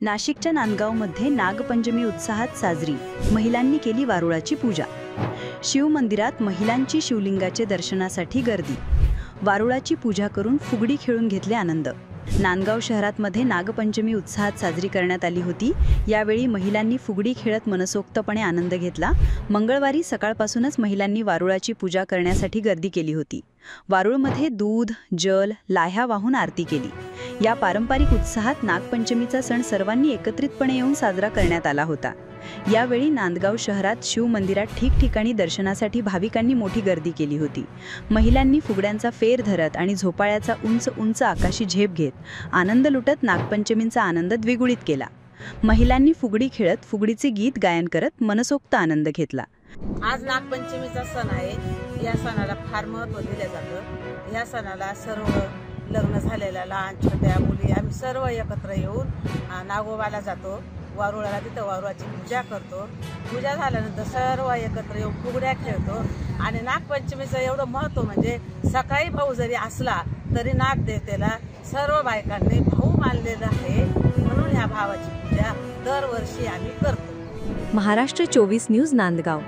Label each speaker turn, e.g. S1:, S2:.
S1: नाशिकच्या नांदगावमध्ये नागपंचमी उत्साहात साजरी। महिलांनी केली वारुळाची पूजा। शिव मंदिरात महिलांची शिवलिंगाचे दर्शनासाठी गर्दी। वारुळाची पूजा करून फुगडी खेळून घेतले आनंद। नांदगाव शहरामध्ये नागपंचमी उत्साहात साजरी करण्यात आली होती। यावेळी महिलांनी फुगडी खेळत मनसोक्तपणे आनंद घेतला। मंगळवारी सकाळपासूनच महिलांनी वारुळाची पूजा करण्यासाठी गर्दी केली होती। वारुळमध्ये दूध, जल, लाह्या वाहून आरती केली। या पारंपरिक उत्साहात नागपंचमीचा सण सर्वांनी एकत्रितपणे येऊन साजरा करण्यात आला होता। यावेळी नांदगाव शहरात शिव मंदिरात ठिकठिकाणी दर्शनासाठी भाविकांनी मोठी गर्दी केली होती। महिलांनी फुगड्यांचा फेर धरत आणि झोपाळ्याचा उंच उंच आकाशी झेप घेत आनंद लुटत नागपंचमीचा आनंद द्विगुणित केला। महिलांनी फुगडी खेळत फुगडीचे गीत गायन करत मनसोक्त आनंद घेतला।
S2: आज नागपंचमीचा सण आहे। या सणाला फार महत्त्व दिले जातं। या सणाला सर्व लग्न झालेल्या लहान छोट्या मुली आम्ही सर्व एकत्र येऊन नागोबाला जातो। वारुळाला तिथं वारुळाची पूजा करतो। पूजा झाल्यानंतर सर्व एकत्र येऊन फुगड्या खेळतो। आणि नागपंचमीचं एवढं महत्त्व म्हणजे सकाळी भाऊ जरी असला तरी नागदेवतेला सर्व बायकांनी भाऊ मानलेलं आहे, म्हणून ह्या भावाची पूजा दरवर्षी आम्ही करतो।
S1: महाराष्ट्र 24 न्यूज नांदगाव।